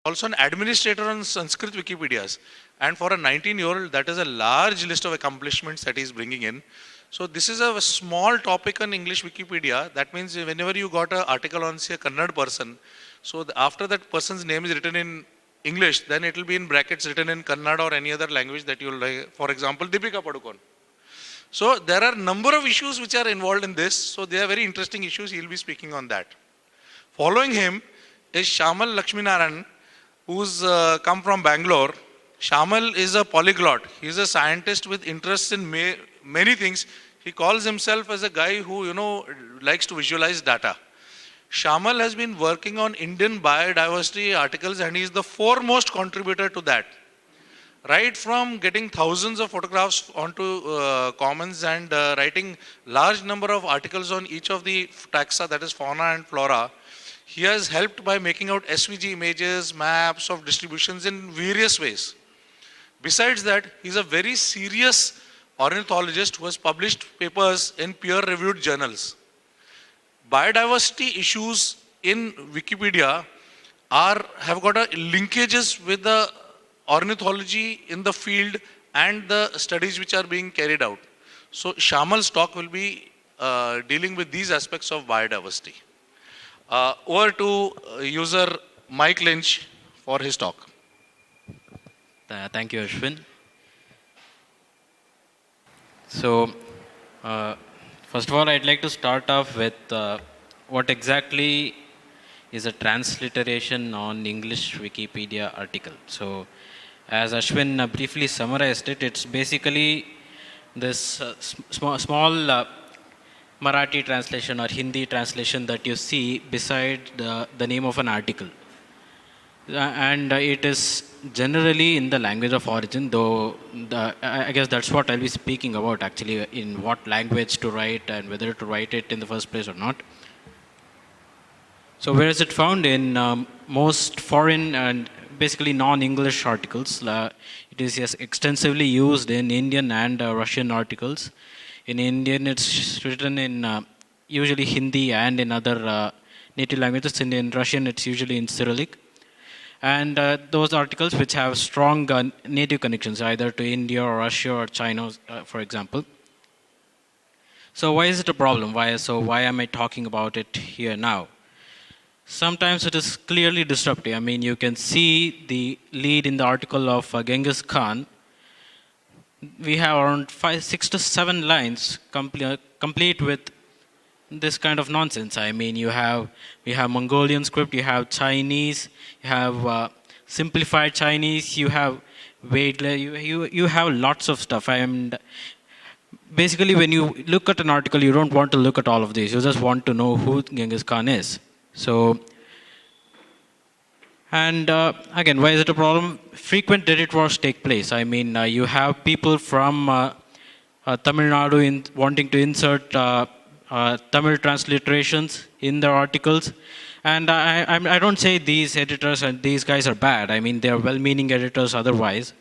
also an administrator on Sanskrit Wikipedias. And for a 19-year-old, that is a large list of accomplishments that he's bringing in. So this is a small topic on English Wikipedia. That means whenever you got an article on, say, a Kannada person, so after that person's name is written in English, then it will be in brackets written in Kannada or any other language that you will like. For example, Deepika Padukone. So there are number of issues which are involved in this. So they are very interesting issues. He will be speaking on that. Following him is Shamal Lakshminarayan, who's come from Bangalore. Shamal is a polyglot. He's a scientist with interests in many things. He calls himself as a guy who, likes to visualize data. Shamal has been working on Indian biodiversity articles and he is the foremost contributor to that. Right from getting thousands of photographs onto commons and writing large number of articles on each of the taxa, that is fauna and flora, he has helped by making out SVG images, maps of distributions in various ways. Besides that, he's a very serious ornithologist who has published papers in peer-reviewed journals. Biodiversity issues in Wikipedia have got linkages with the ornithology in the field and the studies which are being carried out. So Shamal's talk will be dealing with these aspects of biodiversity. Over to user Mike Lynch for his talk. Thank you, Ashwin. So, first of all, I'd like to start off with what exactly is a transliteration on English Wikipedia article. So, as Ashwin briefly summarized it, it's basically this small Marathi translation or Hindi translation that you see beside the name of an article. And it is generally in the language of origin, though I guess that's what I'll be speaking about actually, in what language to write and whether to write it in the first place or not. So where is it found? In most foreign and basically non-English articles. It is extensively used in Indian and Russian articles. In Indian, it's written in usually Hindi and in other native languages. In Russian, it's usually in Cyrillic. And those articles which have strong native connections, either to India or Russia or China, for example. So why is it a problem? Why am I talking about it here now? Sometimes it is clearly disruptive. I mean, you can see the lead in the article of Genghis Khan. We have around 6 to 7 lines complete with this kind of nonsense. I mean, we have Mongolian script, you have Chinese, you have simplified Chinese, you have you have lots of stuff. And basically, when you look at an article, you don't want to look at all of these. You just want to know who Genghis Khan is. So, and again, why is it a problem? Frequent edit wars take place. I mean, you have people from Tamil Nadu wanting to insert Tamil transliterations in their articles. And I don't say these editors and these guys are bad. I mean, they're well-meaning editors otherwise.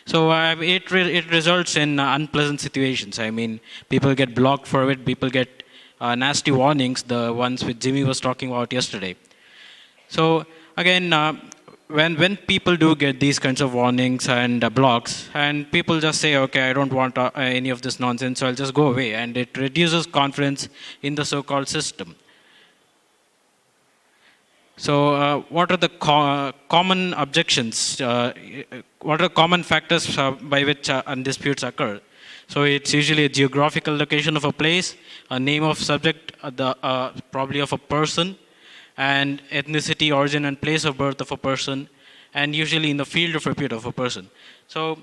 So it results in unpleasant situations. I mean, people get blocked for it. People get nasty warnings, the ones which Jimmy was talking about yesterday. So again, when people do get these kinds of warnings and blocks, and people just say, okay, I don't want any of this nonsense, so I'll just go away, and it reduces confidence in the so-called system. So what are the common objections? What are the common factors by which disputes occur? So it's usually a geographical location of a place, a name of subject, probably of a person, and ethnicity, origin, and place of birth of a person, and usually in the field of repute of a person. So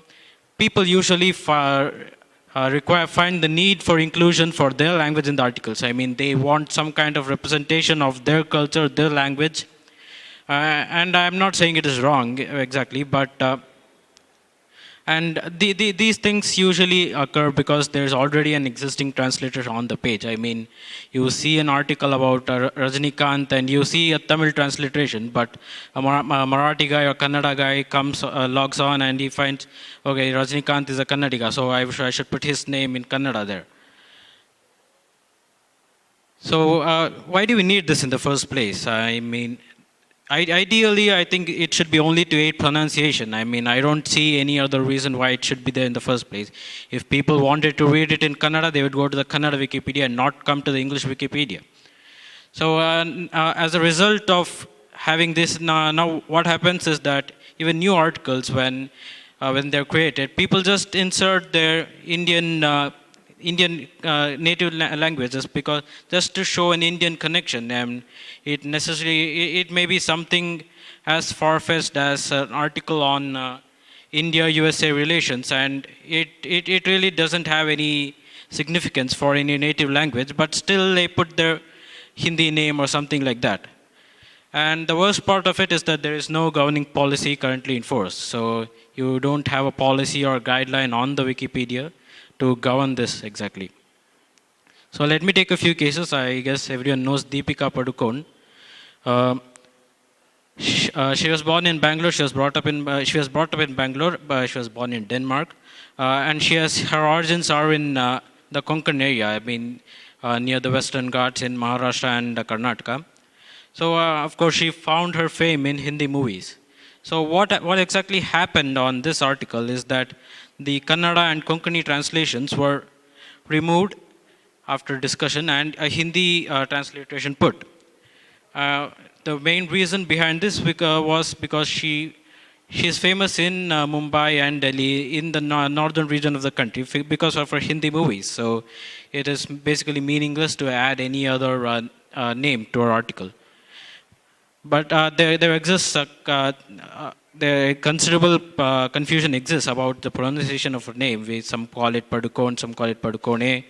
people usually find the need for inclusion for their language in the articles. I mean, they want some kind of representation of their culture, their language. And I'm not saying it is wrong exactly, but these things usually occur because there's already an existing translator on the page. I mean, you see an article about Rajinikanth and you see a Tamil transliteration, but a Marathi guy or Kannada guy logs on and he finds, okay, Rajinikanth is a Kannadiga, so I should put his name in Kannada there. So why do we need this in the first place? I mean, Ideally, I think it should be only to aid pronunciation. I mean, I don't see any other reason why it should be there in the first place. If people wanted to read it in Kannada, they would go to the Kannada Wikipedia and not come to the English Wikipedia. So, as a result of having this, now what happens is that even new articles, when they're created, people just insert their Indian native languages because just to show an Indian connection, and it may be something as far-fetched as an article on India-USA relations, and it really doesn't have any significance for any native language, but still they put their Hindi name or something like that. And the worst part of it is that there is no governing policy currently in force. So you don't have a policy or guideline on the Wikipedia to govern this exactly. So let me take a few cases. I guess everyone knows Deepika Padukone. She was born in Bangalore. She was brought up in Bangalore. She was born in Denmark, and her origins are in the Konkan area. I mean, near the Western Ghats in Maharashtra and Karnataka. So of course she found her fame in Hindi movies. So what exactly happened on this article is that the Kannada and Konkani translations were removed after discussion and a Hindi transliteration put. The main reason behind this was because she is famous in Mumbai and Delhi in the northern region of the country because of her Hindi movies. So it is basically meaningless to add any other name to her article. But there exists considerable confusion exists about the pronunciation of her name. Some call it Padukone, some call it Padukone.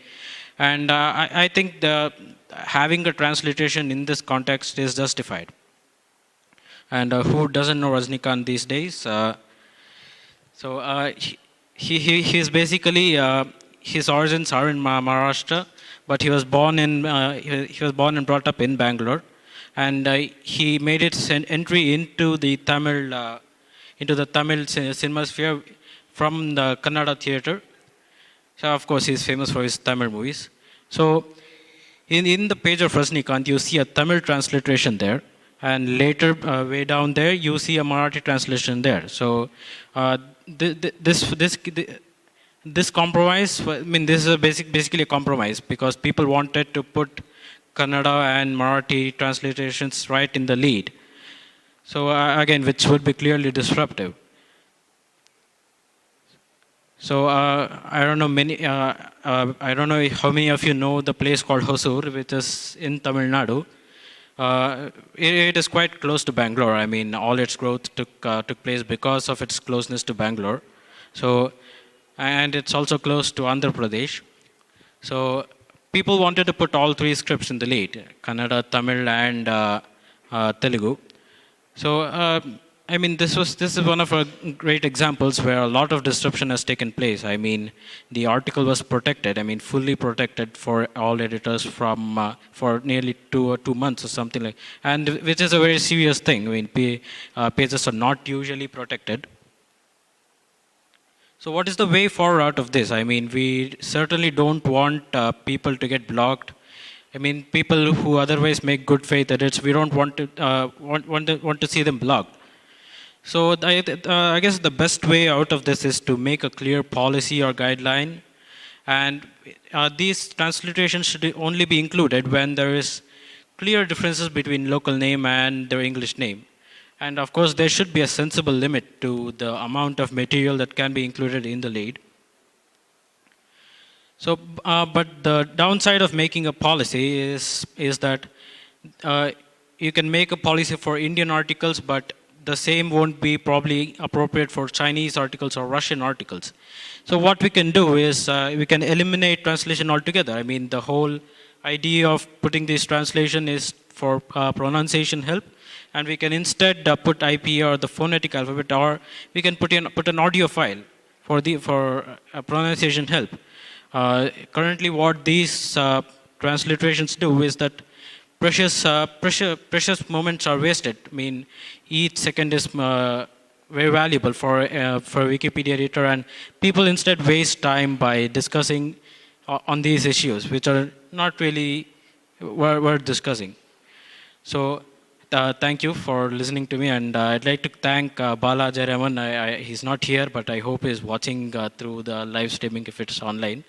And I think having a transliteration in this context is justified. And who doesn't know Rajnikant these days? He is basically his origins are in Maharashtra, but he was born and brought up in Bangalore, and he made its entry into the Tamil cinema sphere from the Kannada theatre. So of course he is famous for his Tamil movies. So in the page of Rajnikant, you see a Tamil transliteration there, and later way down there you see a Marathi translation there. So this compromise, I mean, this is basically a compromise because people wanted to put Kannada and Marathi transliterations right in the lead. So again, which would be clearly disruptive. So I don't know how many of you know the place called Hosur, which is in Tamil Nadu. It is quite close to Bangalore. I mean, all its growth took place because of its closeness to Bangalore. So, and it's also close to Andhra Pradesh. So people wanted to put all three scripts in the lead: Kannada, Tamil, and Telugu. So I mean, this is one of our great examples where a lot of disruption has taken place. I mean, the article was protected. I mean, fully protected for all editors for nearly 2 months or something like, and which is a very serious thing. I mean, pages are not usually protected. So, what is the way forward out of this? I mean, we certainly don't want people to get blocked. I mean, people who otherwise make good faith edits, we don't want to see them blocked. So I guess the best way out of this is to make a clear policy or guideline, and these transliterations should only be included when there is clear differences between local name and their English name. And of course, there should be a sensible limit to the amount of material that can be included in the lead. So, but the downside of making a policy is that you can make a policy for Indian articles, but the same won't be probably appropriate for Chinese articles or Russian articles. So what we can do is we can eliminate translation altogether. I mean, the whole idea of putting this translation is for pronunciation help, and we can instead put IP or the phonetic alphabet, or we can put an audio file for pronunciation help. Currently, what these transliterations do is that precious moments are wasted. I mean, each second is very valuable for a Wikipedia editor, and people instead waste time by discussing on these issues, which are not really worth discussing. So thank you for listening to me, and I'd like to thank Bala Jayaraman. He's not here, but I hope he's watching through the live streaming if it's online.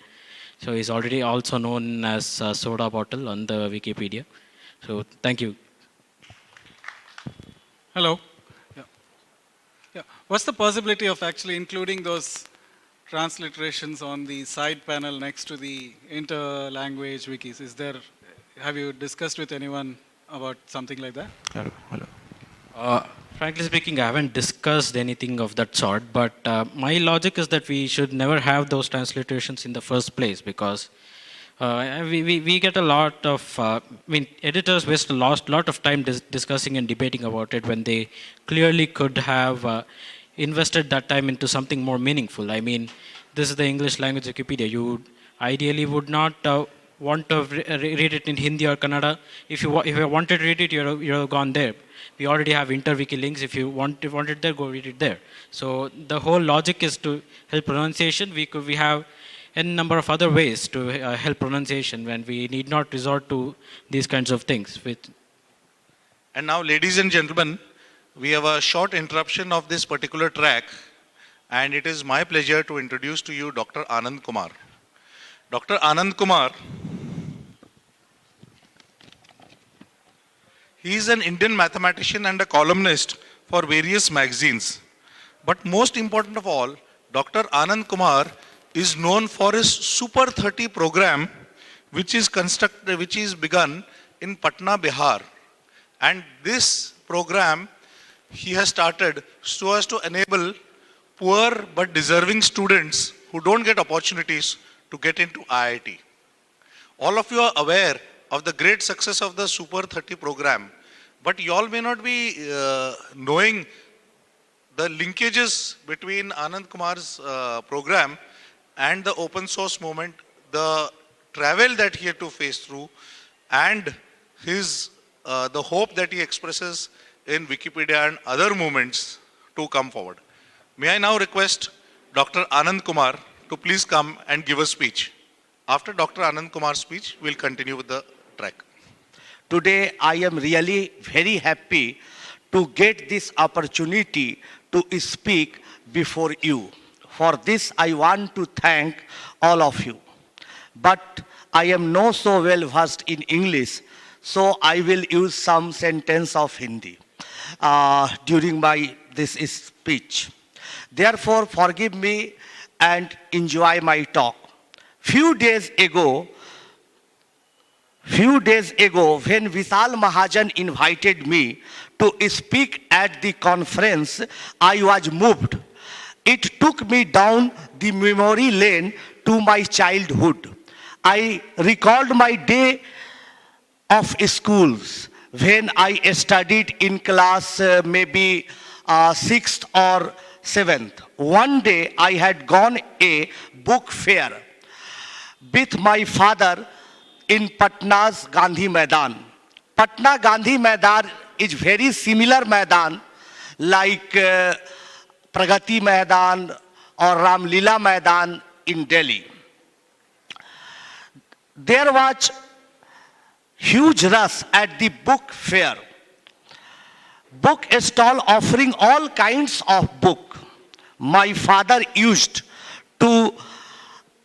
So he's already also known as Soda Bottle on the Wikipedia. So thank you. Hello. Yeah. Yeah. What's the possibility of actually including those transliterations on the side panel next to the inter-language wikis? Have you discussed with anyone about something like that? Frankly speaking, I haven't discussed anything of that sort, but my logic is that we should never have those transliterations in the first place, because we get a lot of, editors waste a lot of time discussing and debating about it when they clearly could have invested that time into something more meaningful. I mean, this is the English language Wikipedia. You ideally would not want to read it in Hindi or Kannada. If you wanted to read it, you'd have gone there. We already have inter-wiki links. If you want it there, go read it there. So the whole logic is to help pronunciation. We have a number of other ways to help pronunciation when we need not resort to these kinds of things. And now, ladies and gentlemen, we have a short interruption of this particular track, and it is my pleasure to introduce to you Dr. Anand Kumar. Dr. Anand Kumar, he is an Indian mathematician and a columnist for various magazines. But most important of all, Dr. Anand Kumar is known for his Super 30 program, which is begun in Patna, Bihar. And this program he has started so as to enable poor but deserving students who don't get opportunities to get into IIT. All of you are aware of the great success of the Super 30 program, but you all may not be knowing the linkages between Anand Kumar's program and the open source movement, the travel that he had to face through, and his the hope that he expresses in Wikipedia and other movements to come forward. May I now request Dr. Anand Kumar to please come and give a speech. After Dr. Anand Kumar's speech, we'll continue with the track. Today, I am really very happy to get this opportunity to speak before you. For this, I want to thank all of you. But I am not so well versed in English, so I will use some sentence of Hindi during this speech. Therefore, forgive me and enjoy my talk. Few days ago, when Vishal Mahajan invited me to speak at the conference, I was moved. It took me down the memory lane to my childhood. I recalled my day of schools when I studied in class maybe 6th or 7th. One day I had gone a book fair with my father in Patna's Gandhi Maidan. Patna Gandhi Maidan is very similar Maidan like Pragati Maidan or Ramlila Maidan in Delhi. There was huge rush at the book fair. Book stall offering all kinds of book. My father used to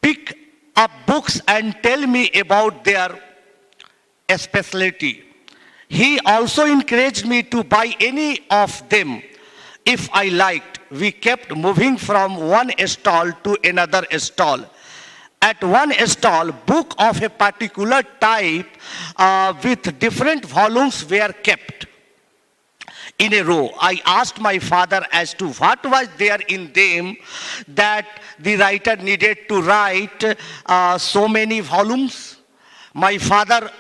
pick up books and tell me about their specialty. He also encouraged me to buy any of them if I liked. We kept moving from one stall to another stall. At one stall, book of a particular type with different volumes were kept in a row. I asked my father as to what was there in them that the writer needed to write so many volumes. My father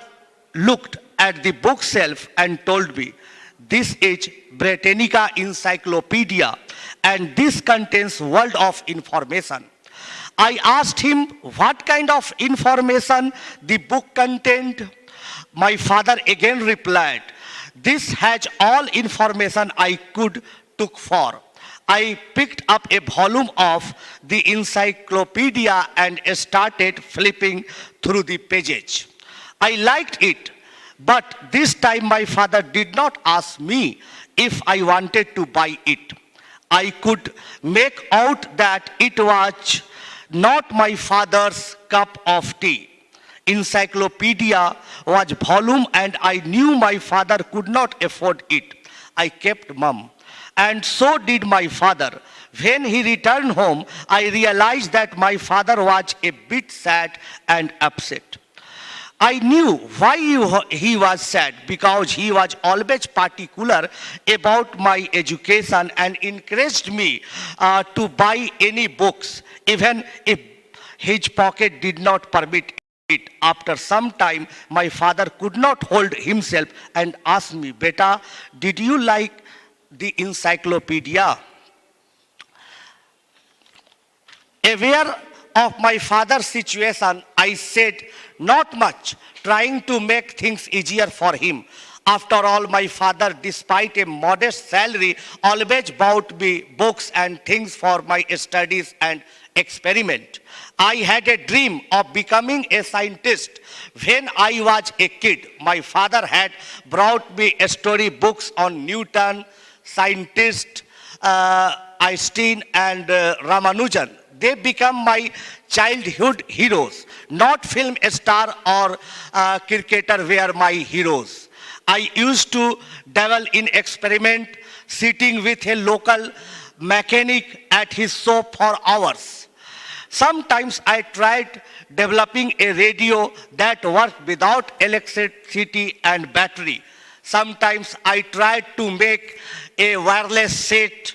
looked at the bookshelf and told me, "This is Britannica Encyclopedia and this contains world of information." I asked him what kind of information the book contained. My father again replied, "This has all information I could look for." I picked up a volume of the encyclopedia and started flipping through the pages. I liked it. But this time my father did not ask me if I wanted to buy it. I could make out that it was not my father's cup of tea. Encyclopedia was volume and I knew my father could not afford it. I kept mum. And so did my father. When he returned home, I realized that my father was a bit sad and upset. I knew why he was sad, because he was always particular about my education and encouraged me to buy any books, even if his pocket did not permit it. After some time, my father could not hold himself and asked me, "Beta, did you like the encyclopedia?" Aware of my father's situation, I said, "Not much," trying to make things easier for him. After all, my father, despite a modest salary, always bought me books and things for my studies and experiment. I had a dream of becoming a scientist. When I was a kid, my father had brought me story books on Newton, scientist, Einstein and Ramanujan. They become my childhood heroes. Not film star or cricketer were my heroes. I used to dabble in experiment, sitting with a local mechanic at his shop for hours. Sometimes I tried developing a radio that worked without electricity and battery. Sometimes I tried to make a wireless set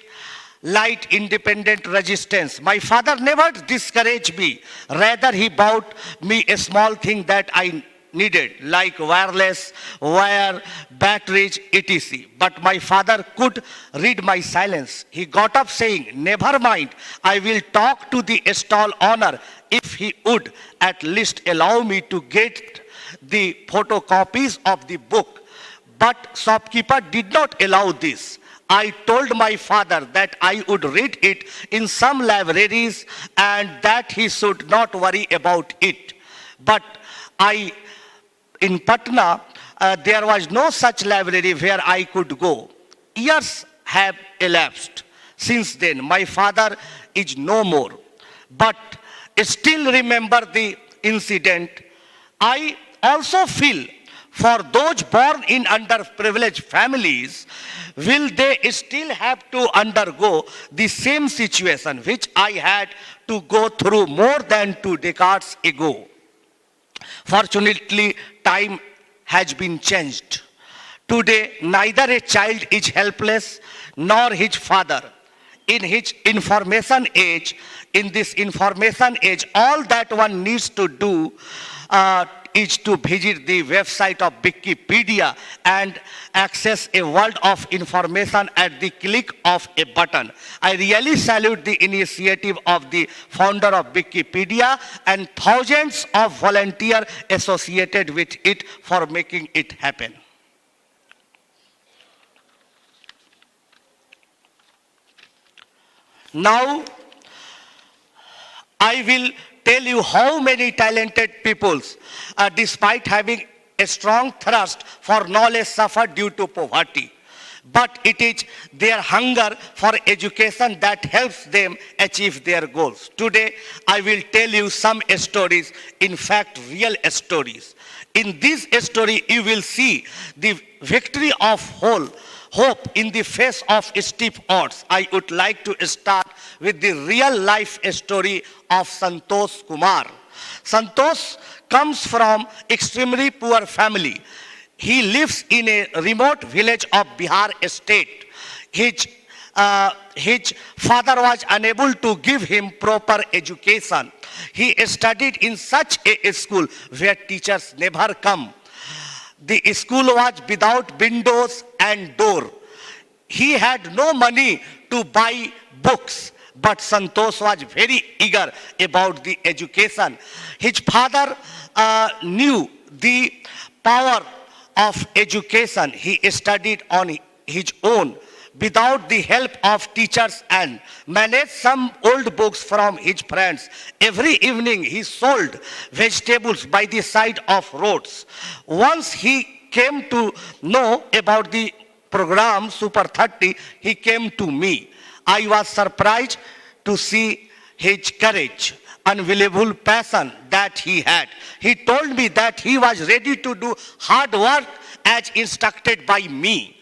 light independent resistance. My father never discouraged me. Rather, he bought me a small thing that I needed, like wireless, wire, batteries, etc. But my father could read my silence. He got up saying, "Never mind, I will talk to the stall owner if he would at least allow me to get the photocopies of the book." But shopkeeper did not allow this. I told my father that I would read it in some libraries and that he should not worry about it. But in Patna, there was no such library where I could go. Years have elapsed since then. My father is no more, but still remember the incident. I also feel for those born in underprivileged families, will they still have to undergo the same situation which I had to go through more than 2 decades ago? Fortunately, time has been changed. Today, neither a child is helpless nor his father. In this information age, all that one needs to do is to visit the website of Wikipedia and access a world of information at the click of a button. I really salute the initiative of the founder of Wikipedia and thousands of volunteers associated with it for making it happen. Now, I will tell you how many talented people, despite having a strong thirst for knowledge, suffer due to poverty. But it is their hunger for education that helps them achieve their goals. Today, I will tell you some stories, in fact, real stories. In this story, you will see the victory of hope in the face of steep odds. I would like to start with the real life story of Santosh Kumar. Santosh comes from extremely poor family. He lives in a remote village of Bihar state. His father was unable to give him proper education. He studied in such a school where teachers never come. The school was without windows and door. He had no money to buy books, but Santosh was very eager about the education. His father knew the power of education. He studied on his own without the help of teachers and managed some old books from his friends. Every evening he sold vegetables by the side of roads. Once he came to know about the program Super 30, he came to me. I was surprised to see his courage, unbelievable passion that he had. He told me that he was ready to do hard work as instructed by me.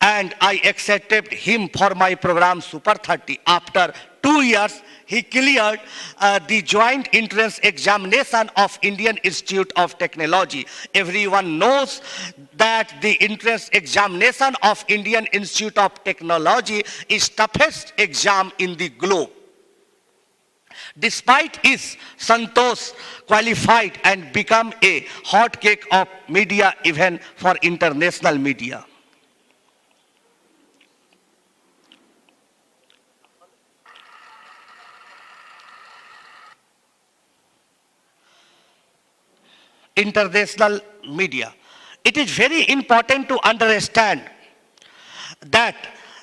And I accepted him for my program Super 30. After 2 years, he cleared the joint entrance examination of Indian Institute of Technology. Everyone knows that the entrance examination of Indian Institute of Technology is toughest exam in the globe. Despite his Santosh qualified and become a hot cake of media even for international media. International media. It is very important to understand that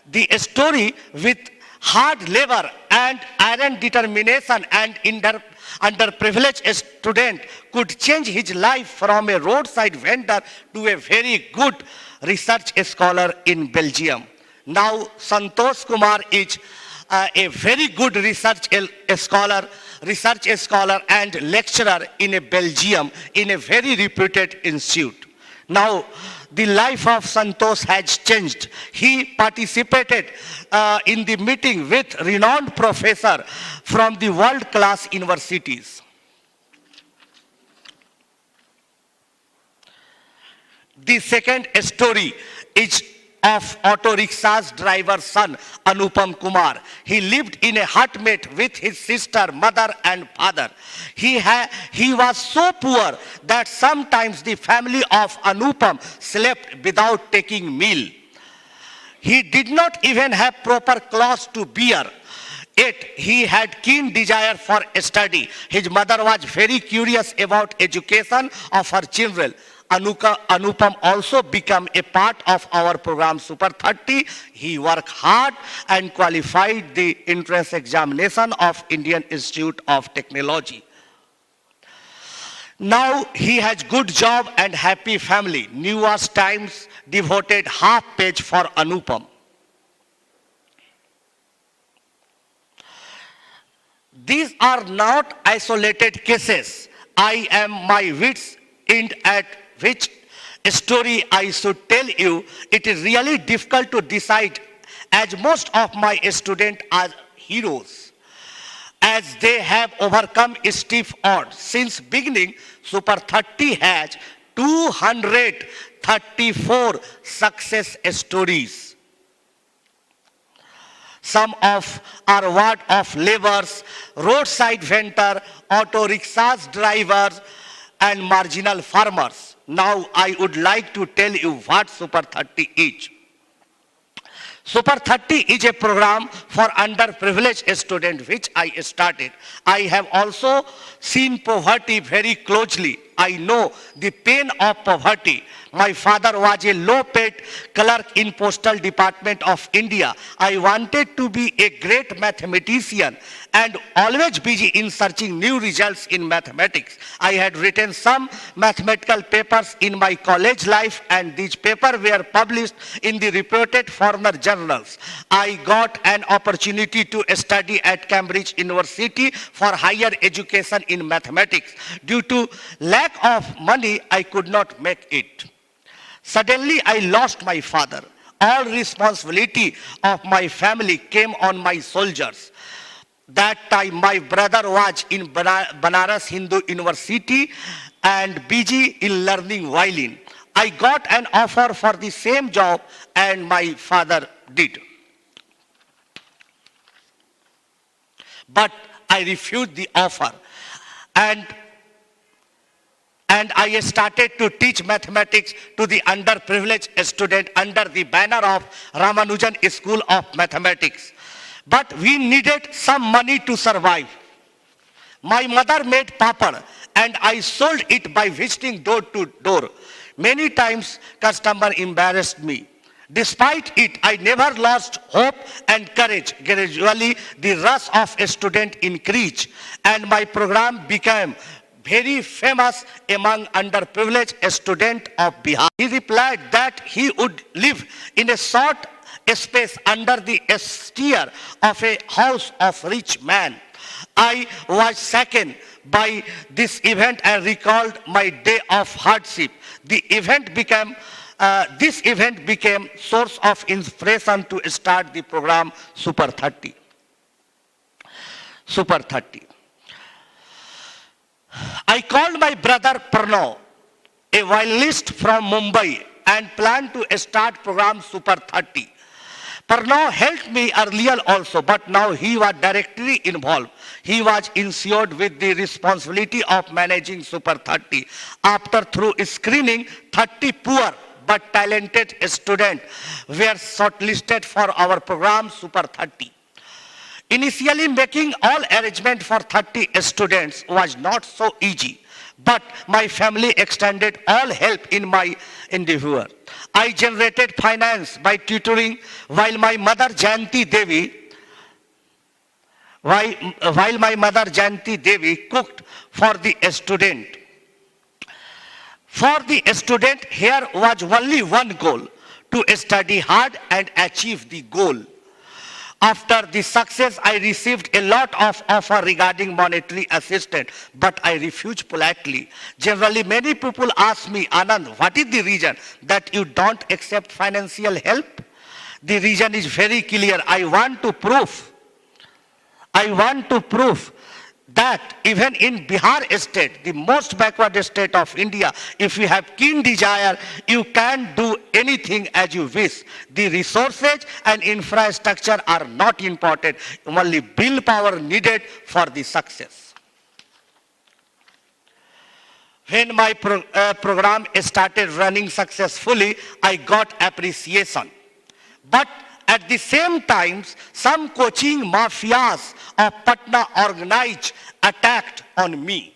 the story with hard labor and iron determination and underprivileged student could change his life from a roadside vendor to a very good research scholar in Belgium. Now Santosh Kumar is a very good research scholar and lecturer in Belgium in a very reputed institute. Now, the life of Santosh has changed. He participated in the meeting with renowned professor from the world-class universities. The second story is of auto rickshaws driver's son, Anupam Kumar. He lived in a hutmate with his sister, mother and father. He was so poor that sometimes the family of Anupam slept without taking meal. He did not even have proper clothes to wear. Yet he had keen desire for study. His mother was very curious about education of her children. Anupam also became a part of our program Super 30. He worked hard and qualified the entrance examination of Indian Institute of Technology. Now he has good job and happy family. New York Times devoted half page for Anupam. These are not isolated cases. I am my wits end at which story I should tell you. It is really difficult to decide, as most of my students are heroes, as they have overcome stiff odds. Since beginning, Super 30 has 234 success stories. Some of are ward of laborers, roadside vendor, auto rickshaws drivers, and marginal farmers. Now I would like to tell you what Super 30 is. Super 30 is a program for underprivileged students which I started. I have also seen poverty very closely. I know the pain of poverty. My father was a low-paid clerk in Postal Department of India. I wanted to be a great mathematician and always busy in searching new results in mathematics. I had written some mathematical papers in my college life, and these papers were published in the reputed foreign journals. I got an opportunity to study at Cambridge University for higher education in mathematics. Due to lack of money, I could not make it. Suddenly, I lost my father. All responsibility of my family came on my soldiers. That time, my brother was in Banaras Hindu University and busy in learning violin. I got an offer for the same job, and my father did. But I refused the offer. And I started to teach mathematics to the underprivileged student under the banner of Ramanujan School of Mathematics. But we needed some money to survive. My mother made papad and I sold it by visiting door to door. Many times customer embarrassed me. Despite it, I never lost hope and courage. Gradually, the rush of a student increased and my program became very famous among underprivileged students of Bihar. He replied that he would live in a short space under the exterior of a house of rich man. I was shaken by this event and recalled my day of hardship. This event became source of inspiration to start the program Super 30. Super 30. I called my brother Pranav, a violinist from Mumbai, and planned to start program Super 30. Pranav helped me earlier also, but now he was directly involved. He was ensured with the responsibility of managing Super 30. After through screening, 30 poor but talented students were shortlisted for our program Super 30. Initially, making all arrangement for 30 students was not so easy, but my family extended all help in my endeavor. I generated finance by tutoring while my mother Jayanti Devi cooked for the student. For the student, here was only one goal: to study hard and achieve the goal. After the success, I received a lot of offer regarding monetary assistance, but I refused politely. Generally, many people ask me, Anand, what is the reason that you don't accept financial help? The reason is very clear. I want to prove that even in Bihar state, the most backward state of India, if you have keen desire, you can do anything as you wish. The resources and infrastructure are not important, only willpower needed for the success. When my program started running successfully, I got appreciation. But at the same time, some coaching mafias of Patna organized attacked on me.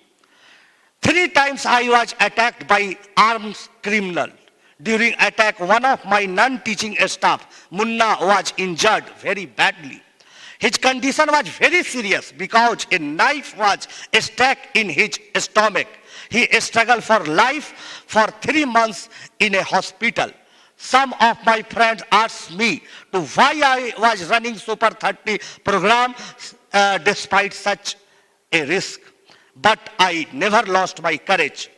3 times I was attacked by armed criminals. During attack, one of my non-teaching staff, Munna, was injured very badly. His condition was very serious because a knife was stuck in his stomach. He struggled for life for 3 months in a hospital. Some of my friends asked me to why I was running Super 30 program despite such a risk. But I never lost my courage.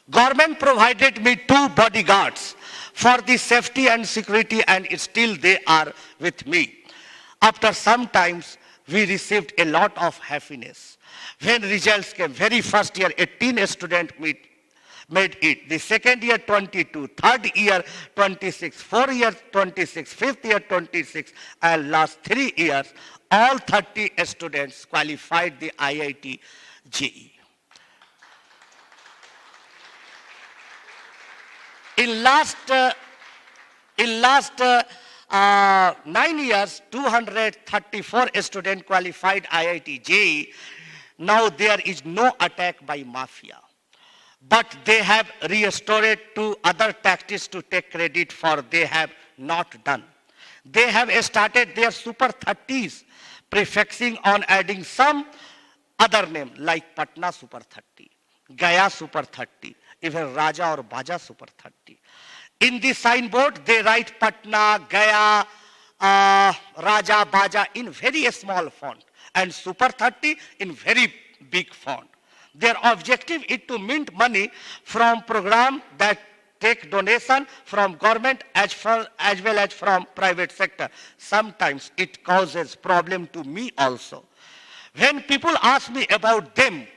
Government provided me 2 bodyguards for the safety and security, and still they are with me. After some times, we received a lot of happiness. When results came, very first year, 18 students made it. The second year, 22. Third year, 26. 4 years, 26. Fifth year, 26. And last 3 years, all 30 students qualified the IIT JEE. In last 9 years, 234 students qualified IIT JEE. Now there is no attack by mafia. But they have restored to other tactics to take credit for they have not done. They have started their Super 30s, prefixing on adding some other name like Patna Super 30, Gaya Super 30, even Raja or Baja Super 30. In the signboard, they write Patna, Gaya, Raja, Baja in very small font and Super 30 in very big font. Their objective is to mint money from programs that take donation from government as well as from private sector. Sometimes it causes problem to me also. When people ask me about them,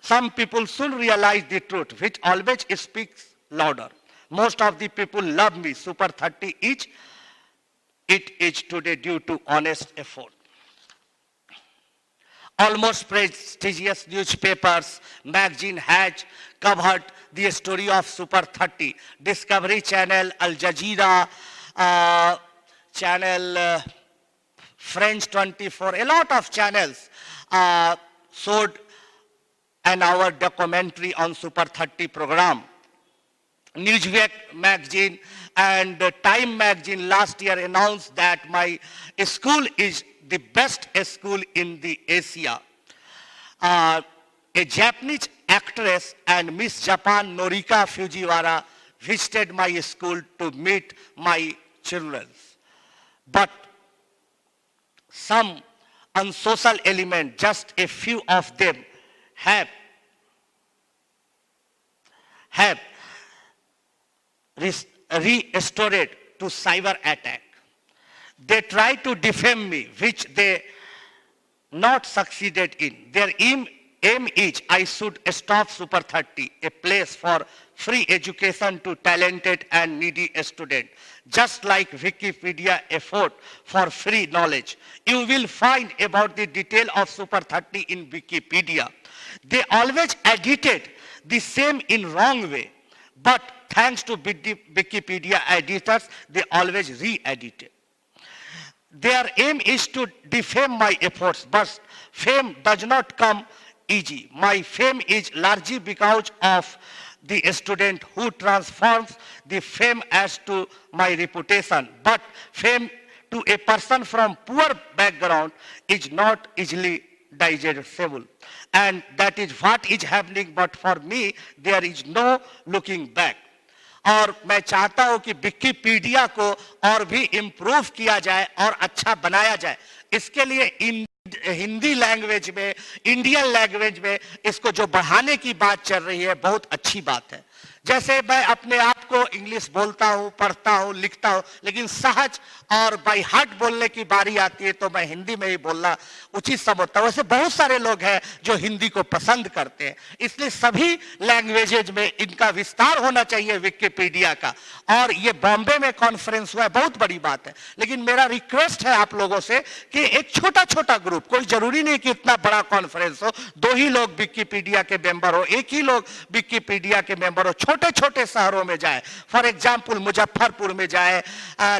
some people soon realize the truth, which always speaks louder. Most of the people love me. Super 30 each. It is today due to honest effort. Almost prestigious newspapers, magazine has covered the story of Super 30. Discovery Channel, Al Jazeera, Channel French 24, a lot of channels showed an hour documentary on Super 30 program. Newsweek magazine and Time magazine last year announced that my school is the best school in the Asia. A Japanese actress and Miss Japan Norika Fujiwara visited my school to meet my children. But some unsocial element, just a few of them, have restored to cyber attack. They try to defame me, which they not succeeded in. Their aim is I should stop Super 30, a place for free education to talented and needy students. Just like Wikipedia effort for free knowledge. You will find about the detail of Super 30 in Wikipedia. They always edited the same in wrong way. But thanks to Wikipedia editors, they always re-edit it. Their aim is to defame my efforts, but fame does not come easy. My fame is largely because of the student who transforms the fame as to my reputation. But fame to a person from poor background is not easily digestible. And that is what is happening, but for me, there is no looking back. और मैं चाहता हूं कि Wikipedia को और भी improve किया जाए और अच्छा बनाया जाए. इसके लिए हिंदी लैंग्वेज में, इंडियन लैंग्वेज में इसको जो बढ़ाने की बात चल रही है, बहुत अच्छी बात है. जैसे मैं अपने आप को इंग्लिश बोलता हूं, पढ़ता हूं, लिखता हूं, लेकिन सहज और बाय हार्ट बोलने की बारी आती है तो मैं हिंदी में ही बोलना उचित समझता हूं. वैसे बहुत सारे लोग हैं जो हिंदी को पसंद करते हैं. इसलिए सभी लैंग्वेजेज में इनका विस्तार होना चाहिए विकिपीडिया का. और ये बॉम्बे में कॉन्फ्रेंस हुआ है, बहुत बड़ी बात है. लेकिन मेरा रिक्वेस्ट है आप लोगों से कि एक छोटा छोटा ग्रुप, कोई जरूरी नहीं कि इतना बड़ा कॉन्फ्रेंस हो, 2 ही लोग विकिपीडिया के मेंबर हो, 1 ही लोग विकिपीडिया के मेंबर हो, छोटे छोटे शहरों में जाए. फॉर एग्जाम्पल मुजफ्फरपुर में जाए,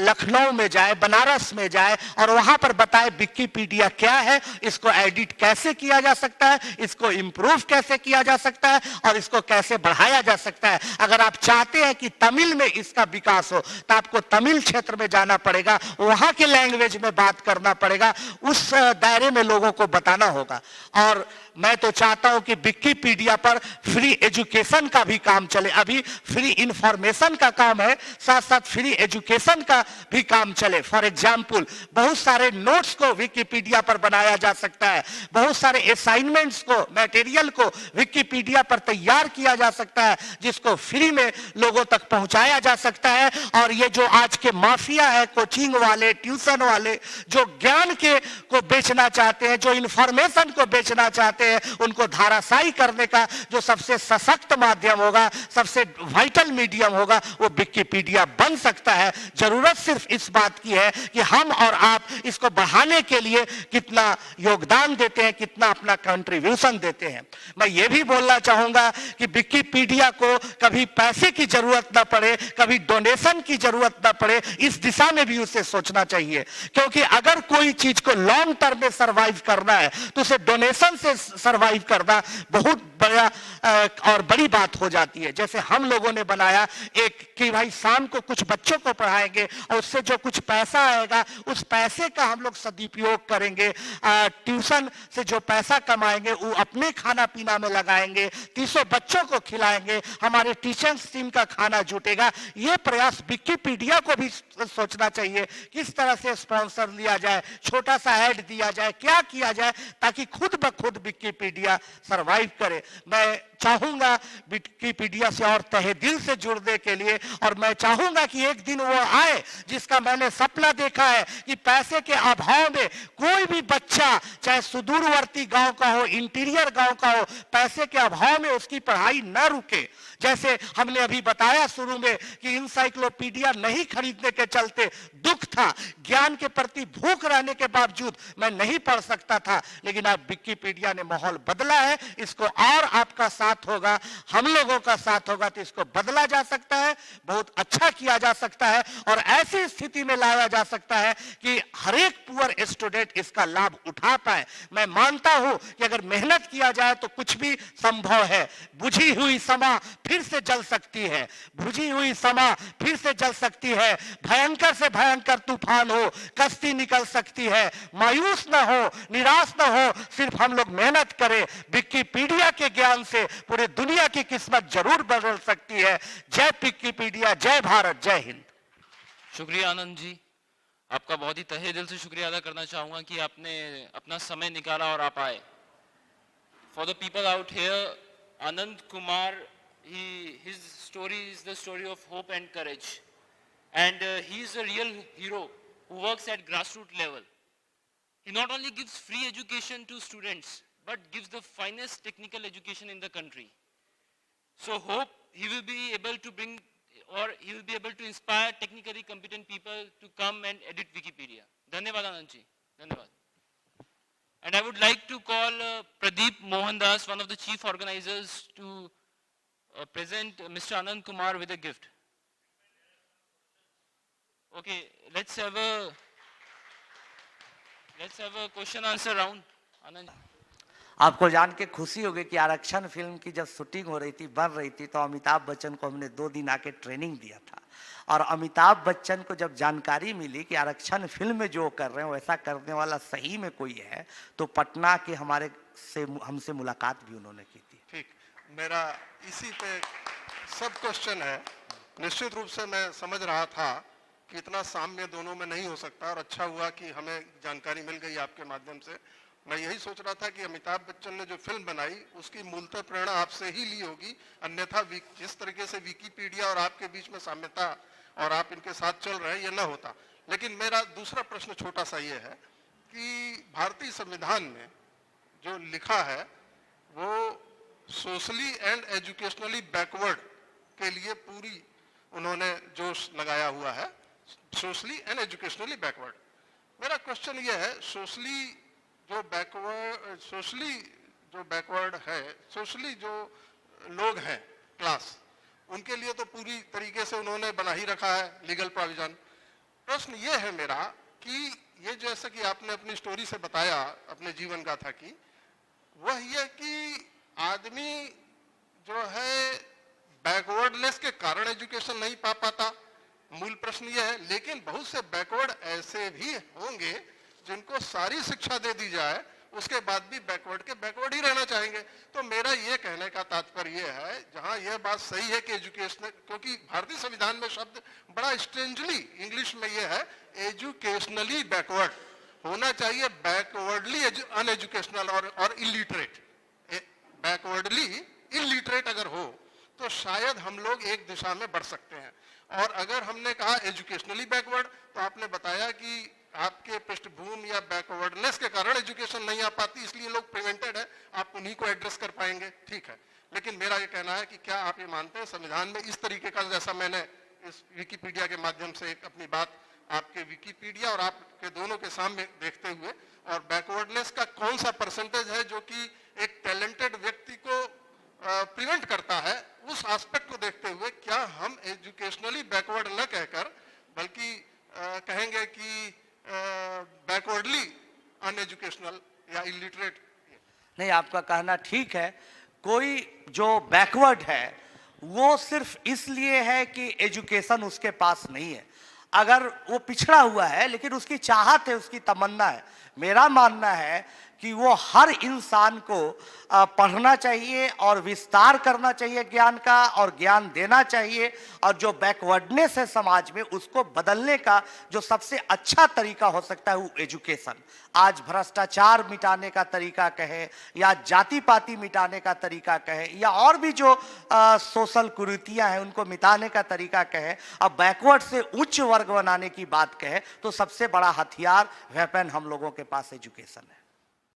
लखनऊ में जाए, बनारस में जाए और वहां पर बताए विकिपीडिया क्या है, इसको एडिट कैसे किया जा सकता है, इसको इंप्रूव कैसे किया जा सकता है और इसको कैसे बढ़ाया जा सकता है. अगर आप चाहते हैं कि तमिल में इसका विकास हो तो आपको तमिल क्षेत्र में जाना पड़ेगा, वहां के लैंग्वेज में बात करना पड़ेगा, उस दायरे में लोगों को बताना होगा. और मैं तो चाहता हूं कि विकिपीडिया पर फ्री एजुकेशन का भी काम चले. अभी फ्री इंफॉर्मेशन का काम है, साथ साथ फ्री एजुकेशन का भी काम चले. फॉर एग्जाम्पल बहुत सारे नोट्स को विकिपीडिया पर बनाया जा सकता है, बहुत सारे असाइनमेंट्स को, मटेरियल को विकिपीडिया पर तैयार किया जा सकता है, जिसको फ्री में लोगों तक पहुंचाया जा सकता है. और ये जो आज के माफिया है, कोचिंग वाले, ट्यूशन वाले, जो ज्ञान के को बेचना चाहते हैं, जो इंफॉर्मेशन को बेचना चाहते हैं, उनको धाराशायी करने का जो सबसे सशक्त माध्यम होगा, सबसे वाइटल मीडियम होगा, वो विकिपीडिया बन सकता है. जरूरत सिर्फ इस बात की है कि हम और आप इसको बढ़ाने के लिए कितना योगदान देते हैं, कितना अपना कंट्रीब्यूशन देते हैं. मैं ये भी बोलना चाहूंगा कि विकिपीडिया को कभी पैसे की जरूरत ना पड़े, कभी डोनेशन की जरूरत ना पड़े, इस दिशा में भी उसे सोचना चाहिए. क्योंकि अगर कोई चीज को लॉन्ग टर्म में सर्वाइव करना है तो उसे डोनेशन से सर्वाइव करना बहुत बड़ा और बड़ी बात हो जाती है. जैसे हम लोगों ने बनाया एक कि भाई शाम को कुछ बच्चों को पढ़ाएंगे और उससे जो कुछ पैसा आएगा उस पैसे का हम लोग सदुपयोग करेंगे. ट्यूशन से जो पैसा कमाएंगे वो अपने खाना पीना में लगाएंगे, 300 बच्चों को खिलाएंगे, हमारे टीचर्स टीम का खाना जुटेगा. ये प्रयास विकिपीडिया को भी सोचना चाहिए, किस तरह से स्पॉन्सर लिया जाए, छोटा सा ऐड दिया जाए, क्या किया जाए ताकि खुद ब खुद विकिपीडिया सरवाइव करे. मैं चाहूंगा विकिपीडिया से और तहे दिल से जुड़ने के लिए, और मैं चाहूंगा कि एक दिन वो आए जिसका मैंने सपना देखा है कि पैसे के अभाव में कोई भी बच्चा, चाहे सुदूरवर्ती गांव का हो, इंटीरियर गांव का हो, पैसे के अभाव में उसकी पढ़ाई न रुके. जैसे हमने अभी बताया शुरू में कि इंसाइक्लोपीडिया नहीं खरीदने के चलते दुख था, ज्ञान के प्रति भूख रहने के बावजूद मैं नहीं पढ़ सकता था, लेकिन अब विकिपीडिया ने माहौल बदला है. इसको और आपका साथ होगा, हम लोगों का साथ होगा तो इसको बदला जा सकता है, बहुत अच्छा किया जा सकता है और ऐसी स्थिति में लाया जा सकता है कि हर एक पुअर स्टूडेंट इसका लाभ उठा पाए. मैं मानता हूं कि अगर मेहनत किया जाए तो कुछ भी संभव है. बुझी हुई समा फिर से जल सकती है, बुझी हुई समा फिर से जल सकती है, भयंकर से भयंकर तूफान हो कश्ती निकल सकती है। मायूस ना हो, निराश ना हो, सिर्फ हम लोग मेहनत करें। विकिपीडिया के ज्ञान से पूरे दुनिया की किस्मत जरूर बदल सकती है। जय विकिपीडिया, जय भारत, जय हिंद। शुक्रिया आनंद जी, आपका बहुत ही तहे दिल से शुक्रिया अदा करना चाहूँगा कि आपने अपना समय निकाला और आप आए। For the people out here, Anand Kumar, his story is the story of hope and courage, and he is a real hero who works at grassroots level. He not only gives free education to students but gives the finest technical education in the country. So hope he will be able to bring, or he will be able to inspire technically competent people to come and edit Wikipedia. Dhanyavad Anand ji, dhanyavad. And I would like to call Pradeep Mohandas, one of the chief organizers, to present Mr. Anand Kumar with a gift. Okay, let's have a question answer round. Anand. आपको जान के खुशी होगी कि आरक्षण film की जब shooting हो रही थी, बन रही थी, तो अमिताभ बच्चन को हमने 2 दिन आके ट्रेनिंग दिया था। और अमिताभ बच्चन को जब जानकारी मिली कि आरक्षण फिल्म में जो कर रहे हैं वैसा करने वाला सही में कोई है, तो पटना के हमसे मुलाकात भी उन्होंने की थी। ठीक, मेरा इसी पे सब क्वेश्चन है। निश्चित रूप से मैं समझ रहा था कि इतना साम्य दोनों में नहीं हो सकता, और अच्छा हुआ कि हमें जानकारी मिल गई आपके माध्यम से। मैं यही सोच रहा था कि अमिताभ बच्चन ने जो फिल्म बनाई उसकी मूलतः प्रेरणा आपसे ही ली होगी, अन्यथा जिस तरीके से विकिपीडिया और आपके बीच में साम्यता और आप इनके साथ चल रहे हैं ये न होता। लेकिन मेरा दूसरा प्रश्न छोटा सा ये है कि भारतीय संविधान में जो लिखा है वो सोशली एंड एजुकेशनली बैकवर्ड के लिए पूरी उन्होंने जोश लगाया हुआ है, सोशली एंड एजुकेशनली बैकवर्ड। मेरा क्वेश्चन ये है, सोशली जो बैकवर्ड है, सोशली जो लोग हैं क्लास, उनके लिए तो पूरी तरीके से उन्होंने बना ही रखा है लीगल प्रोविजन। प्रश्न ये है मेरा कि ये जैसा कि आपने अपनी स्टोरी से बताया अपने जीवन गाथा की, वह ये कि आदमी जो है बैकवर्डनेस के कारण एजुकेशन नहीं पा पाता, मूल प्रश्न ये है। लेकिन बहुत से बैकवर्ड ऐसे भी होंगे जिनको सारी शिक्षा दे दी जाए उसके बाद भी बैकवर्ड ही रहना चाहेंगे। तो मेरा ये कहने का तात्पर्य ये है, जहां यह बात सही है कि एजुकेशन, क्योंकि भारतीय संविधान में शब्द बड़ा स्ट्रेंजली इंग्लिश में ये है, एजुकेशनली बैकवर्ड होना चाहिए, बैकवर्डली अनएजुकेशनल और इलिटरेट। बैकवर्डली इलिटरेट अगर हो तो शायद हम लोग एक दिशा में बढ़ सकते हैं। और अगर हमने कहा एजुकेशनली बैकवर्ड, तो आपने बताया कि आपके पृष्ठभूमि या बैकवर्डनेस के कारण एजुकेशन नहीं आ पाती, इसलिए लोग प्रिवेंटेड है, आप उन्हीं को एड्रेस कर पाएंगे, ठीक है। लेकिन मेरा ये कहना है कि क्या आप ये मानते हैं संविधान में इस तरीके का, जैसा मैंने इस विकिपीडिया के माध्यम से एक अपनी बात आपके विकिपीडिया और आपके दोनों के सामने देखते हुए, और बैकवर्डनेस का कौन सा परसेंटेज है जो कि एक टैलेंटेड व्यक्ति को प्रिवेंट करता है, उस एस्पेक्ट को देखते हुए क्या हम एजुकेशनली बैकवर्ड न कहकर बल्कि कहेंगे कि बैकवर्डली अनएजुकेशनल या इलिटरेट? नहीं, आपका कहना ठीक है। कोई जो बैकवर्ड है वो सिर्फ इसलिए है कि एजुकेशन उसके पास नहीं है। अगर वो पिछड़ा हुआ है लेकिन उसकी चाहत है, उसकी तमन्ना है, मेरा मानना है कि वो हर इंसान को पढ़ना चाहिए और विस्तार करना चाहिए ज्ञान का, और ज्ञान देना चाहिए। और जो बैकवर्डनेस है समाज में उसको बदलने का जो सबसे अच्छा तरीका हो सकता है वो एजुकेशन। आज भ्रष्टाचार मिटाने का तरीका कहे या जाति पाति मिटाने का तरीका कहे या और भी जो सोशल कुरीतियां हैं उनको मिटाने का तरीका कहे, अब बैकवर्ड से उच्च वर्ग बनाने की बात कहे, तो सबसे बड़ा हथियार वेपन हम लोगों के पास एजुकेशन है।